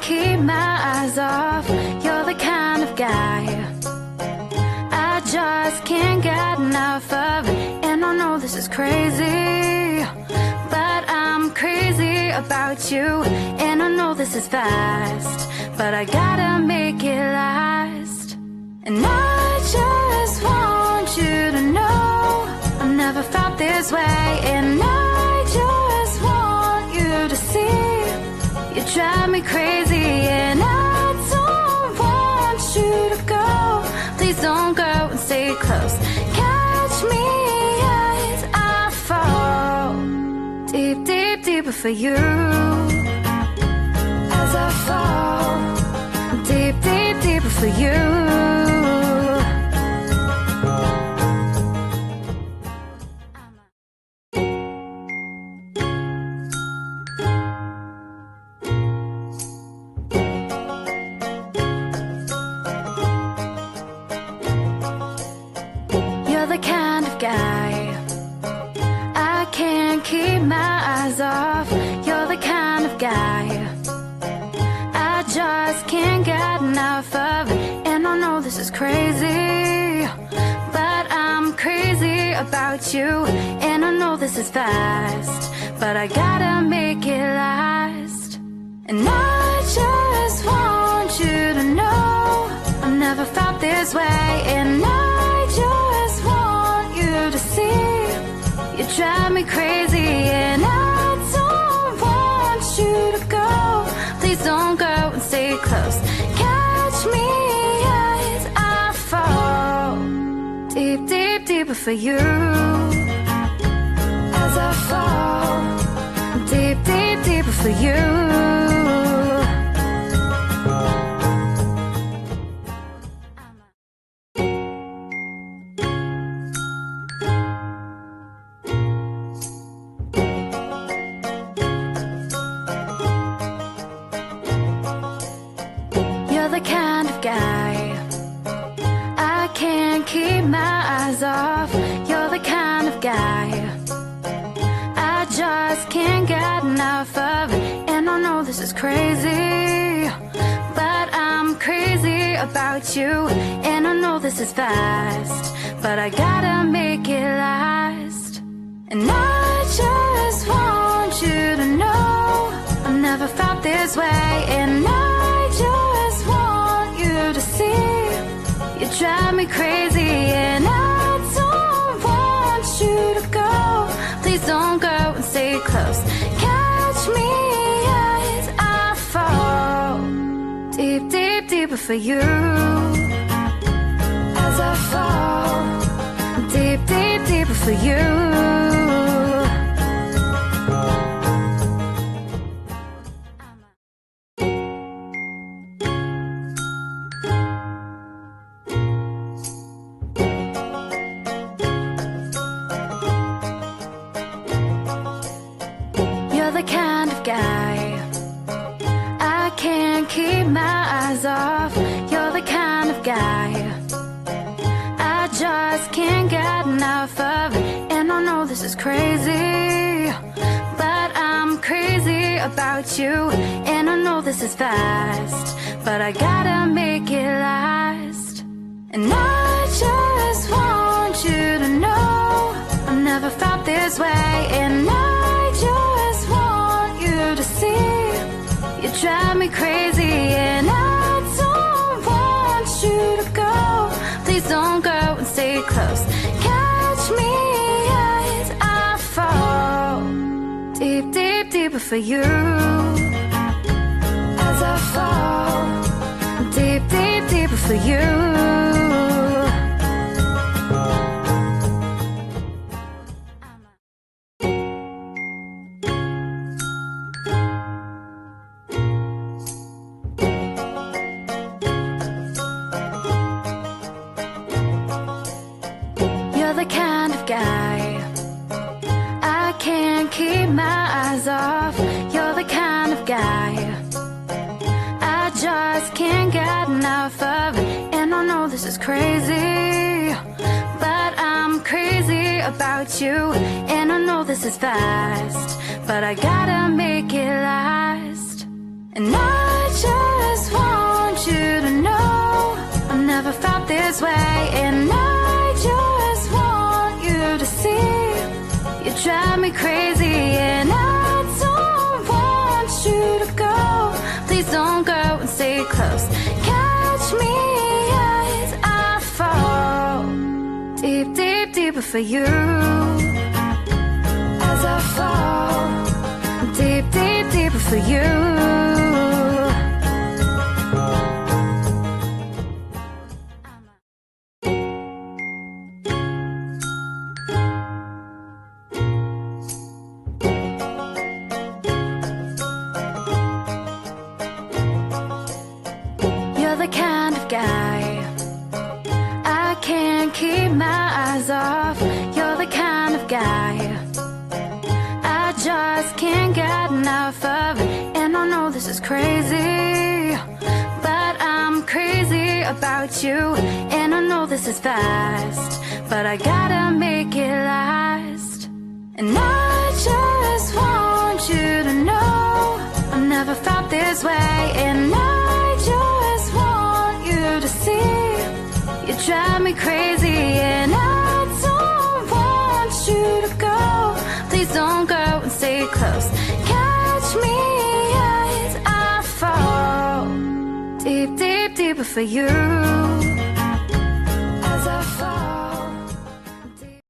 keep my eyes off. You're the kind of guy I just can't get enough of. And I know this is crazy, but I'm crazy about you. And I know this is fast, but I gotta make it last. And I just want you to know I've never felt this way. And I just want you to see you drive me crazy. And I don't want you to go. Please don't go and stay close. Catch me as I fall deep, deep, deeper for you. As I fall deep, deep, deeper for you. You're the kind of guy I can't keep my eyes off. You're the kind of guy I just can't get enough of. And I know this is crazy, but I'm crazy about you. And I know this is fast, but I gotta make it last. And I just want you to know I've never felt this way. And I just want you to see you drive me crazy. And I don't want you to go. Please don't go and stay close. Catch me as I fall deep, deep, deeper for you. As I fall deep, deep, deeper for you. You're the kind of guy I can't keep my eyes off. You're the kind of guy I just can't get enough of. And I know this is crazy, but I'm crazy about you. And I know this is fast, but I gotta make it last. And I just want you to know I've never felt this way. And I just want you to see you drive me crazy. And I don't want you to go. Please don't go and stay close. Catch me as I fall deep, deep, deeper for you. As I fall deep, deep, deeper for you. You're the kind of guy I can't keep my eyes off. You're the kind of guy I just can't get enough of. And I know this is crazy, but I'm crazy about you. And I know this is fast, but I gotta make it last. And I just want you to know I've never felt this way. And I just want you to see you drive me crazy. And I don't want you to go. Please don't go and stay close. Catch me as I fall deep, deep, deeper for you. As I fall deep, deep, deeper for you. You're the kind of guy I can't keep my eyes off. You're the kind of guy I just can't get enough of. And I know this is crazy, but I'm crazy about you. And I know this is fast, but I gotta make it last. And I just stay close. Catch me as I fall deep, deep, deeper for you. As I fall deep, deep, deeper for you. You're the kind of guy I can't keep my eyes off. You're the kind of guy I just can't get enough of. And I know this is crazy, but I'm crazy about you. And I know this is fast, but I gotta make it last. And I just want you to know I've never felt this way. And I just want you to see you drive me crazy. And I don't want you to go. Please don't go and stay close. Catch me as I fall deep, deep, deeper for you.